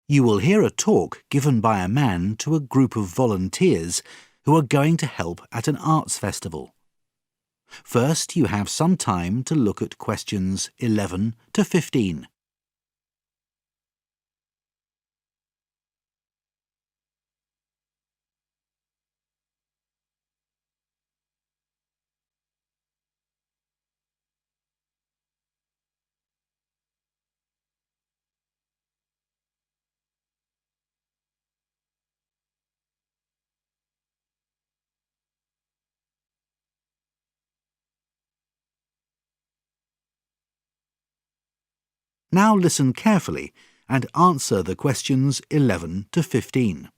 You will hear a talk given by a man to a group of volunteers who are going to help at an arts festival. First, you have some time to look at questions 11 to 15. Now listen carefully and answer the questions 11 to 15.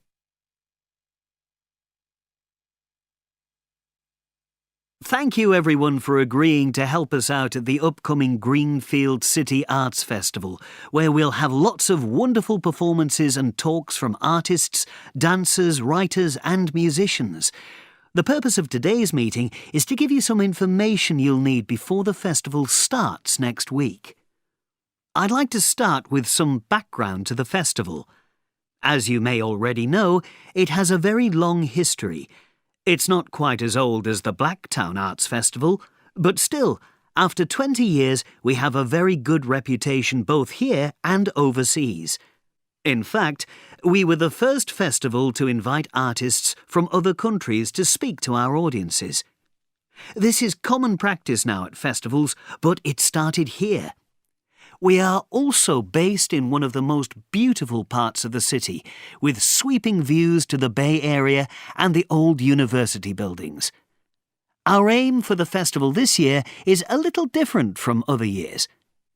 Thank you everyone for agreeing to help us out at the upcoming Greenfield City Arts Festival, where we'll have lots of wonderful performances and talks from artists, dancers, writers and musicians. The purpose of today's meeting is to give you some information you'll need before the festival starts next week. I'd like to start with some background to the festival. As you may already know, it has a very long history. It's not quite as old as the Blacktown Arts Festival, but still, after 20 years, we have a very good reputation both here and overseas. In fact, we were the first festival to invite artists from other countries to speak to our audiences. This is common practice now at festivals, but it started here. We are also based in one of the most beautiful parts of the city, with sweeping views to the Bay Area and the old university buildings. Our aim for the festival this year is a little different from other years.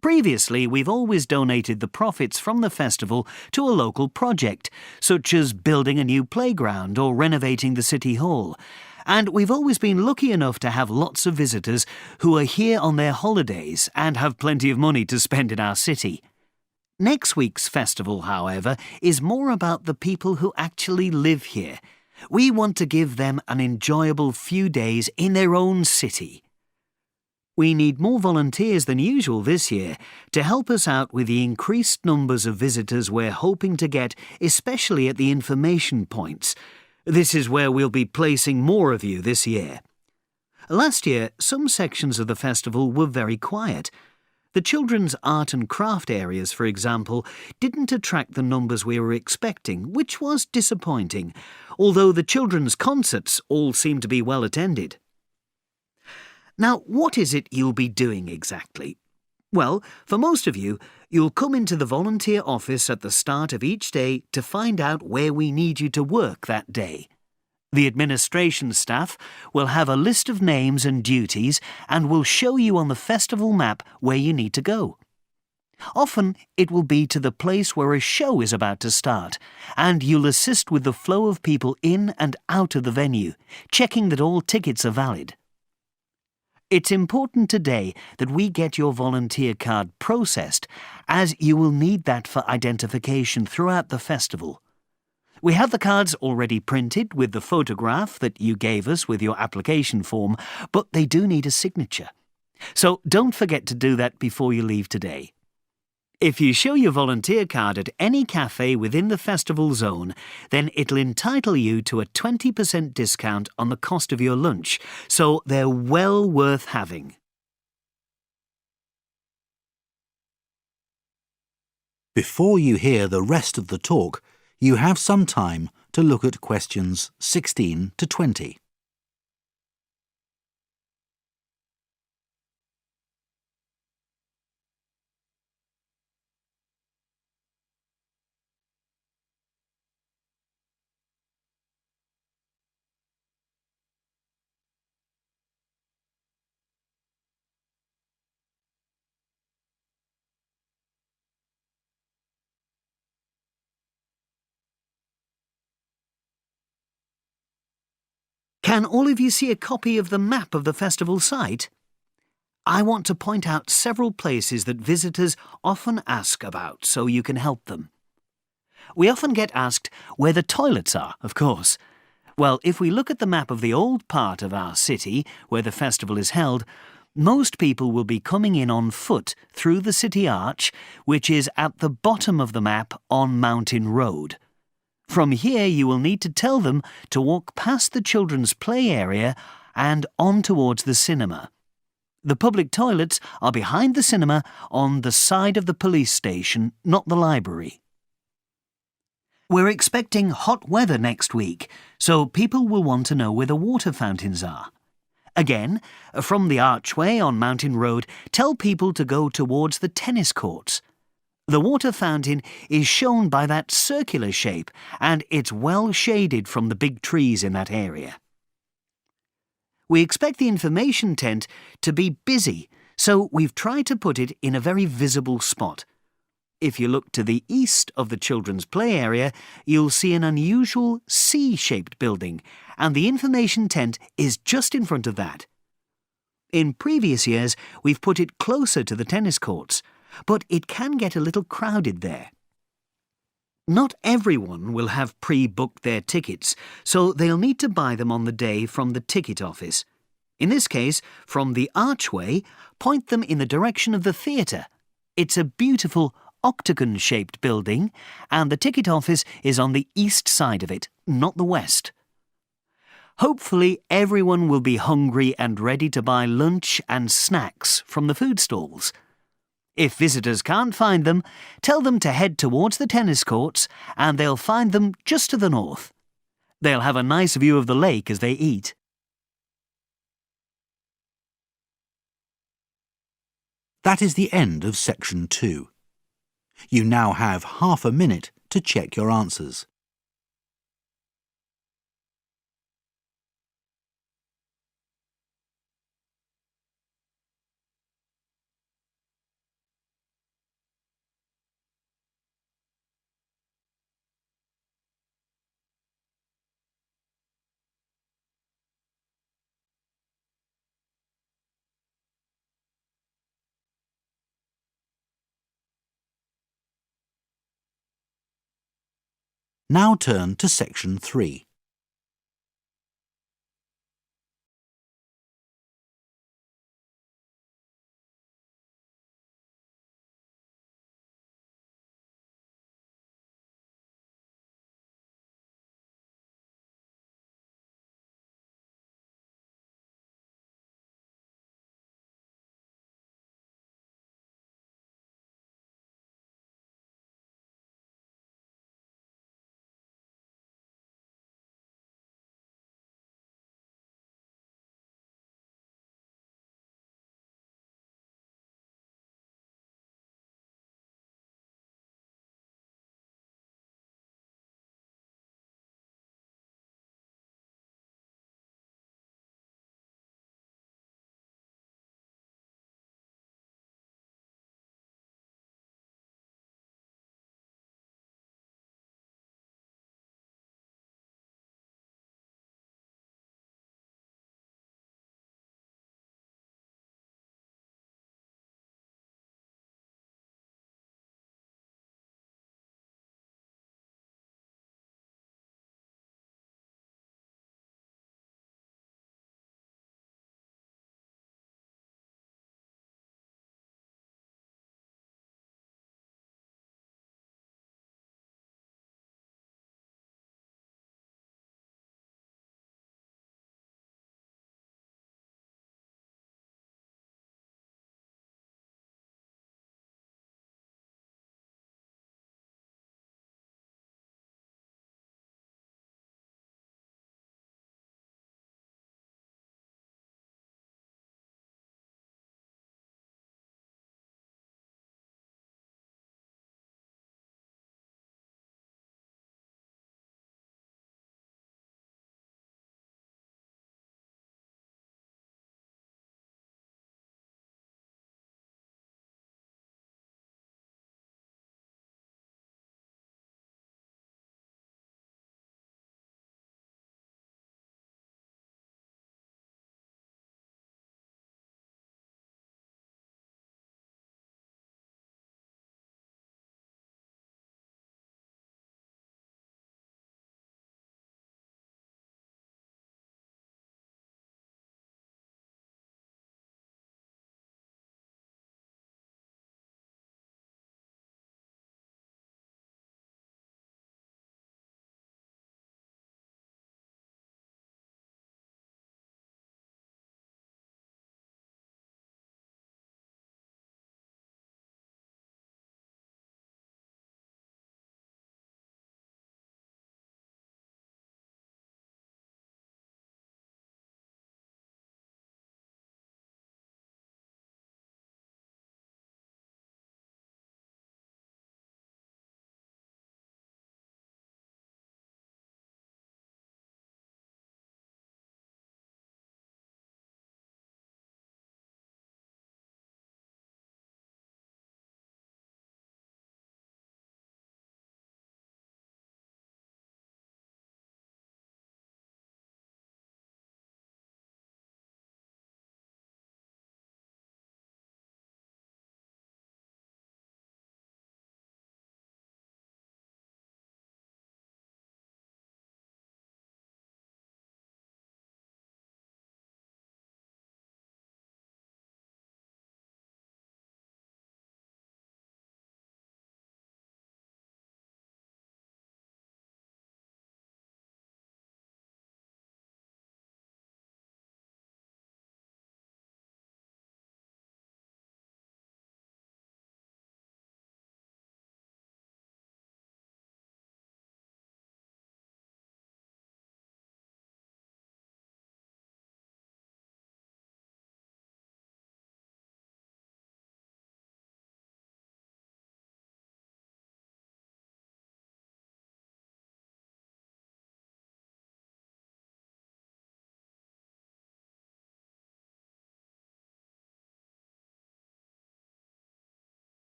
Previously, we've always donated the profits from the festival to a local project, such as building a new playground or renovating the City Hall. And we've always been lucky enough to have lots of visitors who are here on their holidays and have plenty of money to spend in our city. Next week's festival, however, is more about the people who actually live here. We want to give them an enjoyable few days in their own city. We need more volunteers than usual this year to help us out with the increased numbers of visitors we're hoping to get, especially at the information points. This is where we'll be placing more of you this year. Last year, some sections of the festival were very quiet. The children's art and craft areas, for example, didn't attract the numbers we were expecting, which was disappointing, although the children's concerts all seemed to be well attended. Now, what is it you'll be doing exactly? Well, for most of you, you'll come into the volunteer office at the start of each day to find out where we need you to work that day. The administration staff will have a list of names and duties and will show you on the festival map where you need to go. Often, it will be to the place where a show is about to start, and you'll assist with the flow of people in and out of the venue, checking that all tickets are valid. It's important today that we get your volunteer card processed, as you will need that for identification throughout the festival. We have the cards already printed with the photograph that you gave us with your application form, but they do need a signature. So don't forget to do that before you leave today. If you show your volunteer card at any cafe within the festival zone, then it'll entitle you to a 20% discount on the cost of your lunch, so they're well worth having. Before you hear the rest of the talk, you have some time to look at questions 16 to 20. Can all of you see a copy of the map of the festival site? I want to point out several places that visitors often ask about so you can help them. We often get asked where the toilets are, of course. Well, if we look at the map of the old part of our city, where the festival is held, Most people will be coming in on foot through the city arch, which is at the bottom of the map on Mountain Road. From here you will need to tell them to walk past the children's play area and on towards the cinema. The public toilets are behind the cinema on the side of the police station, not the library. We're expecting hot weather next week, so people will want to know where the water fountains are. Again, from the archway on Mountain Road, tell people to go towards the tennis courts. The water fountain is shown by that circular shape, and it's well shaded from the big trees in that area. We expect the information tent to be busy, so we've tried to put it in a very visible spot. If you look to the east of the children's play area, you'll see an unusual C-shaped building, and the information tent is just in front of that. In previous years, we've put it closer to the tennis courts, but it can get a little crowded there. Not everyone will have pre-booked their tickets, so they'll need to buy them on the day from the ticket office. In this case, from the archway, point them in the direction of the theatre. It's a beautiful octagon-shaped building, and the ticket office is on the east side of it, not the west. Hopefully everyone will be hungry and ready to buy lunch and snacks from the food stalls. If visitors can't find them, tell them to head towards the tennis courts and they'll find them just to the north. They'll have a nice view of the lake as they eat. That is the end of section 2. You now have half a minute to check your answers. Now turn to section 3.